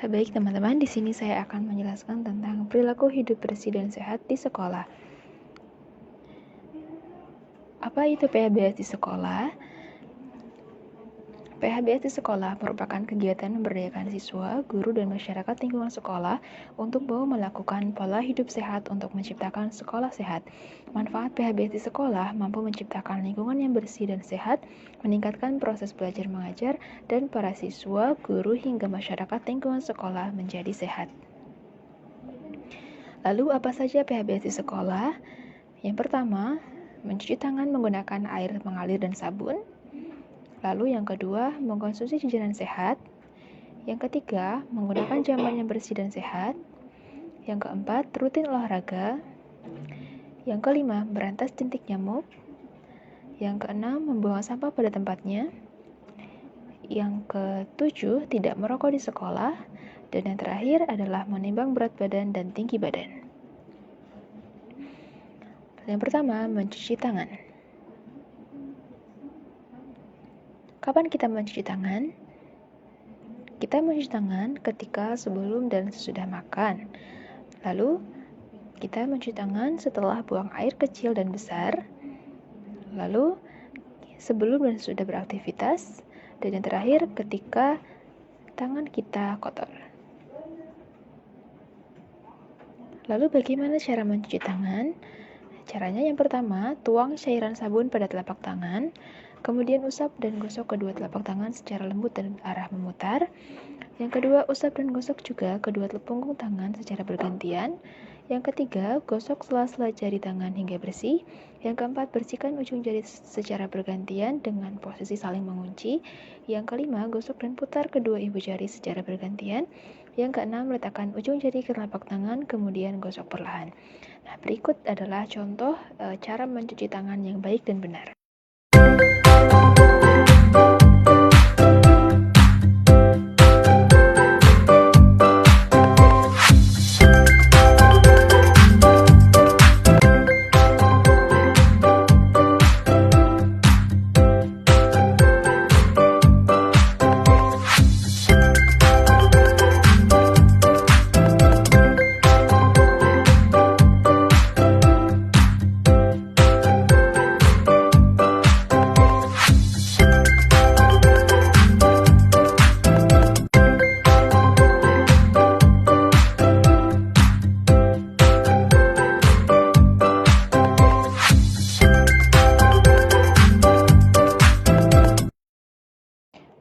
Baik teman-teman, di sini saya akan menjelaskan tentang perilaku hidup bersih dan sehat di sekolah. Apa itu PHBS di sekolah? PHBS di sekolah merupakan kegiatan memberdayakan siswa, guru, dan masyarakat lingkungan sekolah untuk melakukan pola hidup sehat untuk menciptakan sekolah sehat. Manfaat PHBS di sekolah mampu menciptakan lingkungan yang bersih dan sehat, meningkatkan proses belajar mengajar, dan para siswa, guru, hingga masyarakat lingkungan sekolah menjadi sehat. Lalu apa saja PHBS di sekolah? Yang pertama, mencuci tangan menggunakan air mengalir dan sabun. Lalu yang kedua, mengkonsumsi jajanan sehat. Yang ketiga, menggunakan jamban yang bersih dan sehat. Yang keempat, rutin olahraga. Yang kelima, berantas jentik nyamuk. Yang keenam, membuang sampah pada tempatnya. Yang ketujuh, tidak merokok di sekolah. Dan yang terakhir adalah menimbang berat badan dan tinggi badan. Yang pertama, mencuci tangan. Kapan kita mencuci tangan? Kita mencuci tangan ketika sebelum dan sesudah makan. Lalu, kita mencuci tangan setelah buang air kecil dan besar. Lalu, sebelum dan sesudah beraktivitas. Dan yang terakhir, ketika tangan kita kotor. Lalu, bagaimana cara mencuci tangan? Caranya yang pertama, tuang cairan sabun pada telapak tangan. Kemudian usap dan gosok kedua telapak tangan secara lembut dan arah memutar. Yang kedua, usap dan gosok juga kedua punggung tangan secara bergantian. Yang ketiga, gosok sela-sela jari tangan hingga bersih. Yang keempat, bersihkan ujung jari secara bergantian dengan posisi saling mengunci. Yang kelima, gosok dan putar kedua ibu jari secara bergantian. Yang keenam, letakkan ujung jari ke telapak tangan, kemudian gosok perlahan. Nah, berikut adalah contoh cara mencuci tangan yang baik dan benar.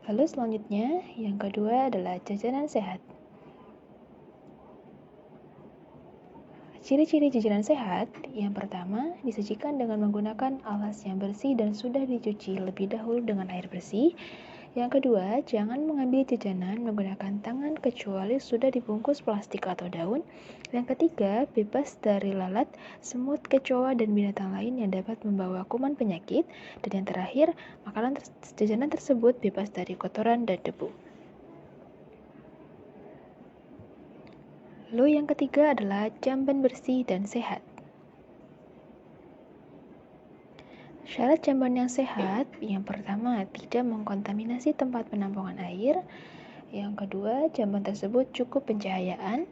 Lalu selanjutnya, yang kedua adalah jajanan sehat. Ciri-ciri jajanan sehat, yang pertama, disajikan dengan menggunakan alas yang bersih dan sudah dicuci lebih dahulu dengan air bersih. Yang kedua, jangan mengambil jajanan menggunakan tangan kecuali sudah dibungkus plastik atau daun. Yang ketiga, bebas dari lalat, semut, kecoa, dan binatang lain yang dapat membawa kuman penyakit. Dan yang terakhir, jajanan tersebut bebas dari kotoran dan debu. Lalu yang ketiga adalah jamban bersih dan sehat. Syarat jamban yang sehat, yang pertama, tidak mengkontaminasi tempat penampungan air. Yang kedua, jamban tersebut cukup pencahayaan.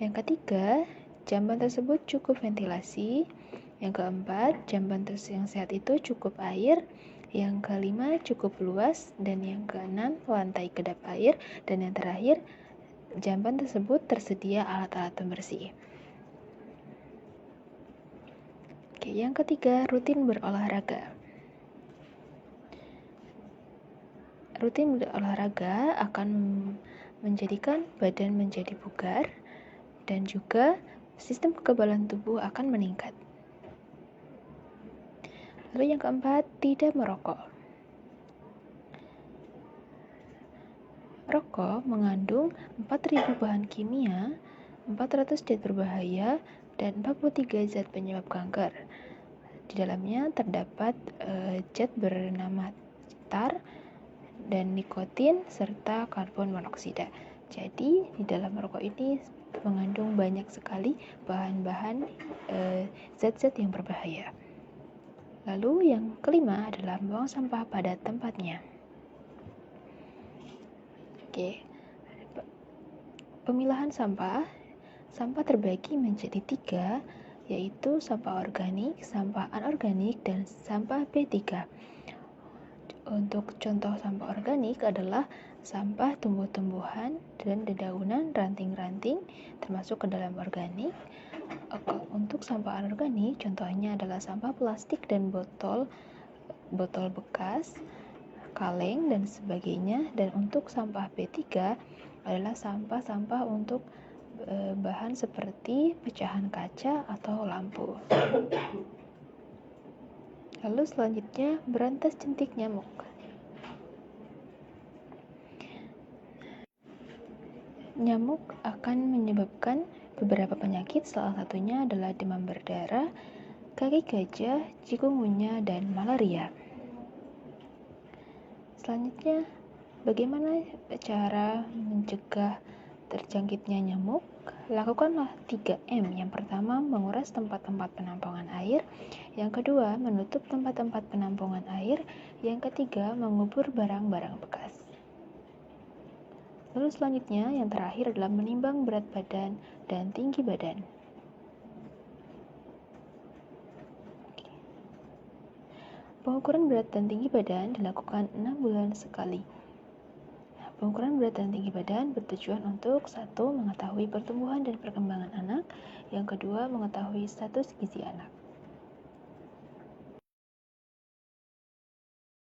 Yang ketiga, jamban tersebut cukup ventilasi. Yang keempat, jamban yang sehat itu cukup air. Yang kelima, cukup luas. Dan yang keenam, lantai kedap air. Dan yang terakhir, jamban tersebut tersedia alat-alat pembersih. Yang ketiga, rutin berolahraga. Rutin berolahraga akan menjadikan badan menjadi bugar dan juga sistem kekebalan tubuh akan meningkat. Lalu yang keempat, tidak merokok. Rokok mengandung 4.000 bahan kimia, 400 zat berbahaya, dan 43 zat penyebab kanker. Di dalamnya terdapat zat bernama tar dan nikotin serta karbon monoksida. Jadi di dalam rokok ini mengandung banyak sekali bahan-bahan zat-zat yang berbahaya. Lalu yang kelima adalah membuang sampah pada tempatnya. Pemilahan sampah. Sampah terbagi menjadi 3, yaitu sampah organik, sampah anorganik, dan sampah B3. Untuk contoh sampah organik adalah sampah tumbuh-tumbuhan dan dedaunan ranting-ranting termasuk ke dalam organik. Untuk sampah anorganik contohnya adalah sampah plastik dan botol bekas, kaleng, dan sebagainya. Dan untuk sampah B3 adalah sampah-sampah untuk bahan seperti pecahan kaca atau lampu. Lalu selanjutnya, berantas jentik nyamuk. Nyamuk akan menyebabkan beberapa penyakit, salah satunya adalah demam berdarah, kaki gajah, chikungunya, dan malaria. Selanjutnya, bagaimana cara mencegah terjangkitnya nyamuk? Lakukanlah 3M. Yang pertama, menguras tempat-tempat penampungan air. Yang kedua, menutup tempat-tempat penampungan air. Yang ketiga, mengubur barang-barang bekas. Lalu selanjutnya, yang terakhir adalah menimbang berat badan dan tinggi badan. Pengukuran berat dan tinggi badan dilakukan 6 bulan sekali. Pengukuran berat dan tinggi badan bertujuan untuk 1. Mengetahui pertumbuhan dan perkembangan anak. Yang kedua, mengetahui status gizi anak.